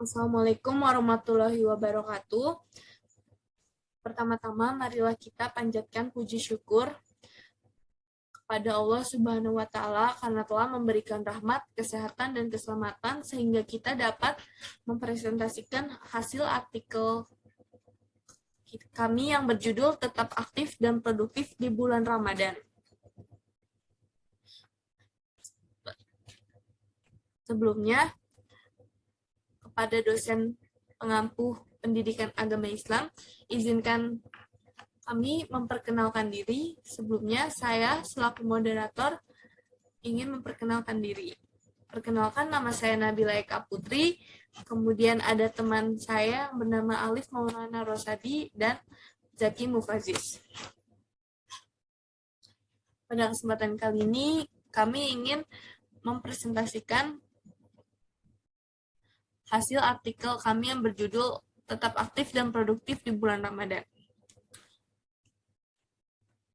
Assalamualaikum warahmatullahi wabarakatuh. Pertama-tama, marilah kita panjatkan puji syukur kepada Allah Subhanahu wa Ta'ala karena telah memberikan rahmat, kesehatan, dan keselamatan sehingga kita dapat mempresentasikan hasil artikel kami yang berjudul Tetap Aktif dan Produktif di Bulan Ramadan. Sebelumnya, kepada dosen pengampu pendidikan agama Islam, izinkan kami memperkenalkan diri. Sebelumnya, saya selaku moderator ingin memperkenalkan diri. Perkenalkan, nama saya Nabila Eka Putri, kemudian ada teman saya bernama Alif Maulana Rosadi dan Zaki Mufazis. Pada kesempatan kali ini, kami ingin mempresentasikan hasil artikel kami yang berjudul Tetap Aktif dan Produktif di Bulan Ramadan.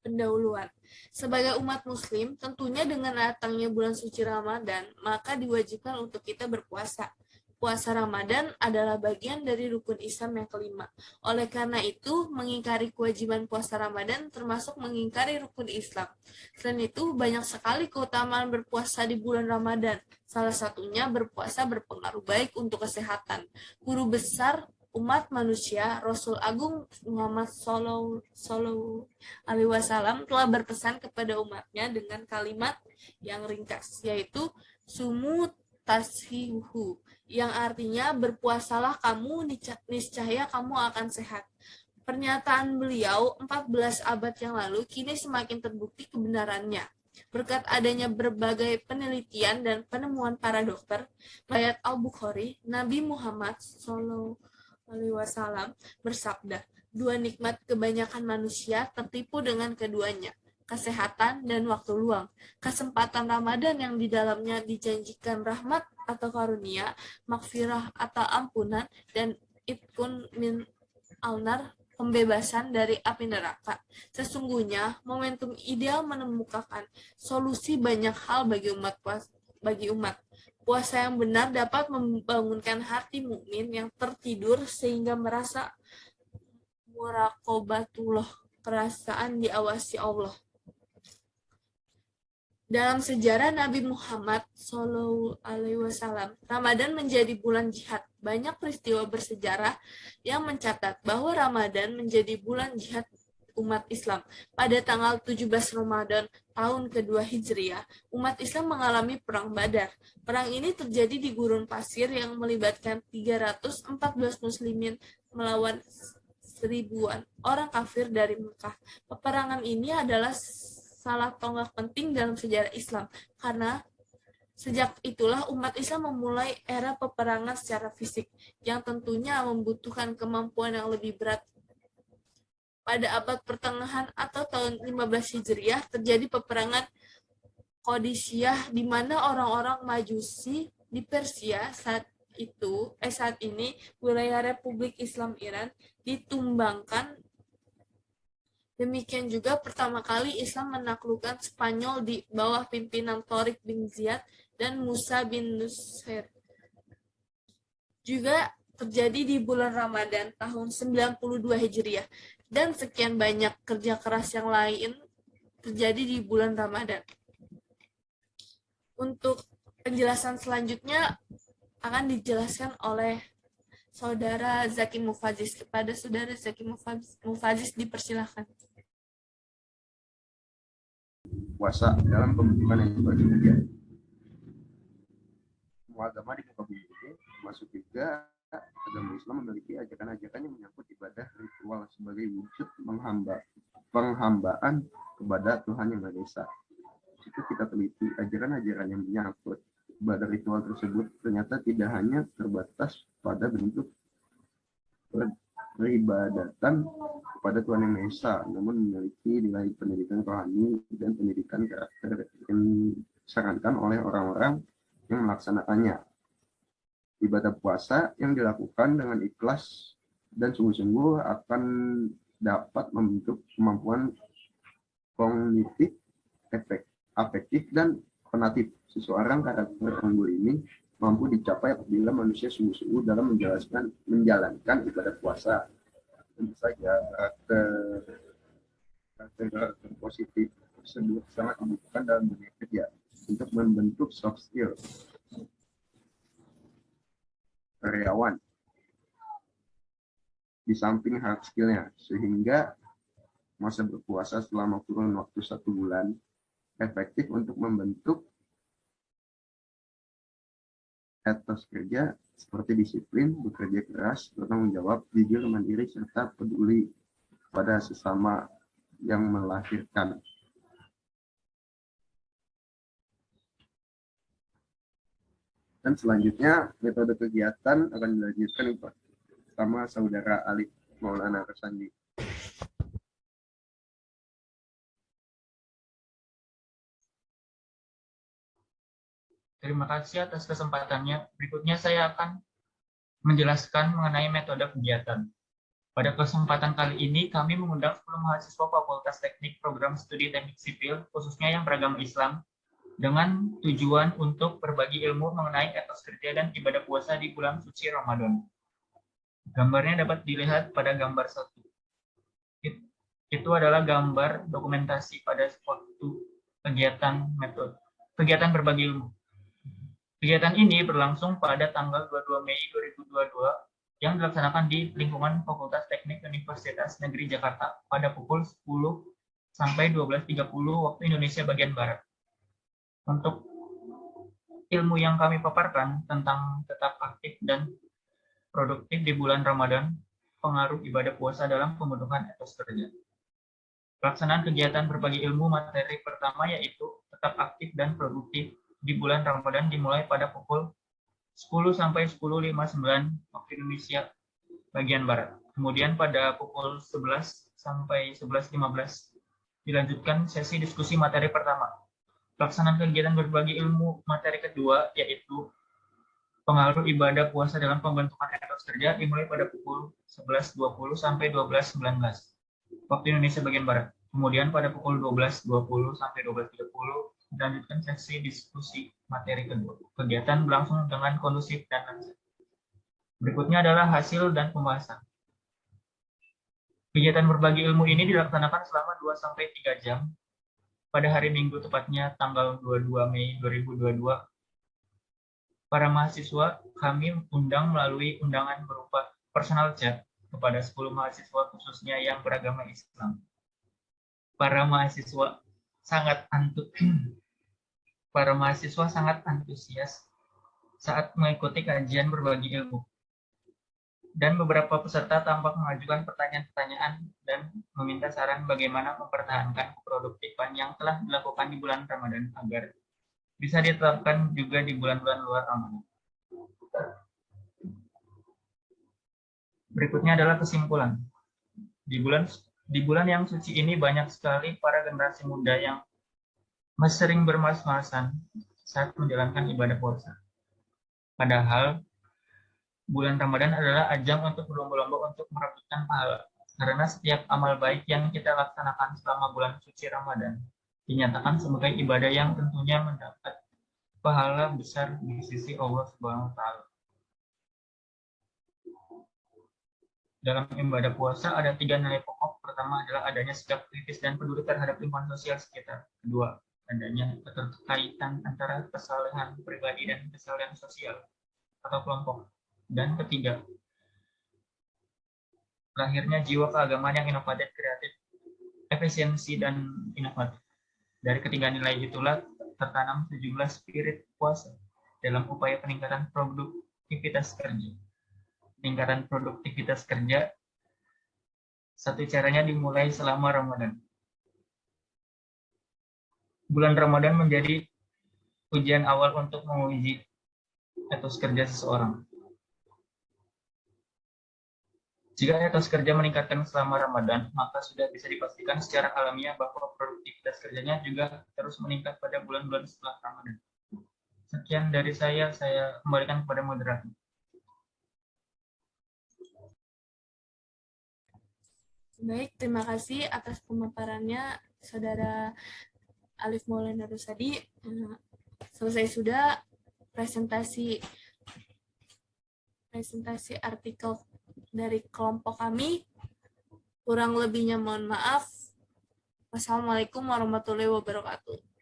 Pendahuluan. Sebagai umat muslim, tentunya dengan datangnya bulan suci Ramadan, maka diwajibkan untuk kita berpuasa. Puasa Ramadan adalah bagian dari rukun Islam yang kelima. Oleh karena itu, mengingkari kewajiban puasa Ramadan termasuk mengingkari rukun Islam. Selain itu, banyak sekali keutamaan berpuasa di bulan Ramadan. Salah satunya berpuasa berpengaruh baik untuk kesehatan. Guru besar umat manusia, Rasul Agung Muhammad Sallallahu Alaihi Wasallam telah berpesan kepada umatnya dengan kalimat yang ringkas, yaitu sumu tashihu, yang artinya berpuasalah kamu, niscaya kamu akan sehat. Pernyataan beliau 14 abad yang lalu kini semakin terbukti kebenarannya. Berkat adanya berbagai penelitian dan penemuan para dokter, riwayat Al-Bukhari, Nabi Muhammad SAW bersabda, dua nikmat kebanyakan manusia tertipu dengan keduanya, kesehatan dan waktu luang. Kesempatan Ramadan yang di dalamnya dijanjikan rahmat atau karunia, makfirah atau ampunan, dan itkun min alnar, pembebasan dari api neraka. Sesungguhnya momentum ideal menemukan solusi banyak hal bagi umat. Puasa yang benar dapat membangunkan hati mukmin yang tertidur sehingga merasa muraqabatullah, perasaan diawasi Allah. Dalam sejarah Nabi Muhammad SAW, Ramadan menjadi bulan jihad. Banyak peristiwa bersejarah yang mencatat bahwa Ramadan menjadi bulan jihad umat Islam. Pada tanggal 17 Ramadan tahun kedua Hijriah, umat Islam mengalami perang Badar. Perang ini terjadi di gurun pasir yang melibatkan 314 muslimin melawan seribuan orang kafir dari Mekah. Peperangan ini adalah salah tonggak penting dalam sejarah Islam, karena sejak itulah umat Islam memulai era peperangan secara fisik, yang tentunya membutuhkan kemampuan yang lebih berat. Pada abad pertengahan atau tahun 15 Hijriah terjadi peperangan Qadisiyah di mana orang-orang Majusi di Persia saat ini wilayah Republik Islam Iran ditumbangkan. Demikian juga pertama kali Islam menaklukkan Spanyol di bawah pimpinan Tariq bin Ziyad dan Musa bin Nusayr. Juga terjadi di bulan Ramadan tahun 92 Hijriah, dan sekian banyak kerja keras yang lain terjadi di bulan Ramadan. Untuk penjelasan selanjutnya akan dijelaskan oleh Saudara Zaki Mufazis. Kepada Saudara Zaki Mufazis dipersilakan. Puasa dalam pembentukan yang berbeda. Semua agama di muka bumi ini, termasuk juga agama Islam, memiliki ajakan-ajakan yang menyangkut ibadah ritual sebagai wujud penghambaan kepada Tuhan Yang Maha Esa. Jika kita teliti ajaran-ajaran yang menyangkut ibadah ritual tersebut, ternyata tidak hanya terbatas pada bentuk peribadatan kepada Tuhan Yang Maha Esa, namun memiliki nilai pendidikan rohani dan pendidikan karakter yang disarankan oleh orang-orang yang melaksanakannya. Ibadah puasa yang dilakukan dengan ikhlas dan sungguh-sungguh akan dapat membentuk kemampuan kognitif, afektif, dan konatif seseorang. Karakter unggul ini mampu dicapai apabila manusia sungguh-sungguh dalam menjalankan ibadah puasa. Tentu saja karakter positif tersebut sangat dibutuhkan dalam dunia kerja untuk membentuk soft skill karyawan di samping hard skill-nya, sehingga masa berpuasa selama kurun waktu 1 bulan efektif untuk membentuk etos kerja seperti disiplin, bekerja keras, bertanggung jawab, jujur, mandiri, serta peduli pada sesama yang melahirkan. Dan selanjutnya metode kegiatan akan dilanjutkan sama saudara Alif Maulana Rasandi. Terima kasih atas kesempatannya. Berikutnya saya akan menjelaskan mengenai metode kegiatan. Pada kesempatan kali ini, kami mengundang 10 mahasiswa Fakultas Teknik Program Studi Teknik Sipil, khususnya yang beragama Islam, dengan tujuan untuk berbagi ilmu mengenai etos kerja dan ibadah puasa di bulan suci Ramadan. Gambarnya dapat dilihat pada gambar 1. Itu adalah gambar dokumentasi pada suatu kegiatan berbagi ilmu. Kegiatan ini berlangsung pada tanggal 22 Mei 2022 yang dilaksanakan di lingkungan Fakultas Teknik Universitas Negeri Jakarta pada pukul 10 sampai 12.30 waktu Indonesia bagian Barat. Untuk ilmu yang kami paparkan tentang tetap aktif dan produktif di bulan Ramadan, pengaruh ibadah puasa dalam pembentukan etos kerja. Pelaksanaan kegiatan berbagi ilmu materi pertama yaitu tetap aktif dan produktif di bulan Ramadan dimulai pada pukul 10 sampai 10.59 waktu Indonesia bagian Barat. Kemudian pada pukul 11 sampai 11.15 dilanjutkan sesi diskusi materi pertama. Pelaksanaan kegiatan berbagi ilmu materi kedua yaitu pengaruh ibadah puasa dalam pembentukan etos kerja dimulai pada pukul 11.20 sampai 12.19 waktu Indonesia bagian Barat. Kemudian pada pukul 12.20 sampai 12.30 dilanjutkan sesi diskusi materi kedua. Kegiatan berlangsung dengan kondusif dan lancar. Berikutnya adalah hasil dan pembahasan. Kegiatan berbagi ilmu ini dilaksanakan selama 2-3 jam pada hari Minggu, tepatnya tanggal 22 Mei 2022. Para mahasiswa kami undang melalui undangan berupa personal chat kepada 10 mahasiswa khususnya yang beragama Islam. Para mahasiswa sangat antusias saat mengikuti kajian berbagi ilmu. Dan beberapa peserta tampak mengajukan pertanyaan-pertanyaan dan meminta saran bagaimana mempertahankan keproduktifan yang telah dilakukan di bulan Ramadan agar bisa diterapkan juga di bulan-bulan luar Ramadan. Berikutnya adalah kesimpulan. Di bulan yang suci ini banyak sekali para generasi muda yang sering bermas-masan saat menjalankan ibadah puasa. Padahal bulan Ramadan adalah ajang untuk berlomba-lomba untuk merebutkan pahala. Karena setiap amal baik yang kita laksanakan selama bulan suci Ramadan dinyatakan sebagai ibadah yang tentunya mendapat pahala besar di sisi Allah Subhanahu wa Ta'ala. Dalam ibadah puasa ada 3 nilai pokok. Pertama adalah adanya sikap kritis dan peduli terhadap lingkungan sosial sekitar. Kedua, adanya keterkaitan antara kesalehan pribadi dan kesalehan sosial atau kelompok. Dan ketiga, lahirnya jiwa keagamaan yang inovatif, kreatif, efisiensi, dan inovatif. Dari ketiga nilai itulah tertanam sejumlah spirit puasa dalam upaya peningkatan produktivitas kerja. Peningkatan produktivitas kerja, satu caranya dimulai selama Ramadan. Bulan Ramadan menjadi ujian awal untuk menguji etos kerja seseorang. Jika etos kerja meningkatkan selama Ramadan, maka sudah bisa dipastikan secara alamiah bahwa produktivitas kerjanya juga terus meningkat pada bulan-bulan setelah Ramadan. Sekian dari saya kembalikan kepada moderator. Baik, terima kasih atas pemaparannya Saudara Alif Maulana Rusadi. Selesai sudah presentasi artikel dari kelompok kami. Kurang lebihnya mohon maaf. Wassalamualaikum warahmatullahi wabarakatuh.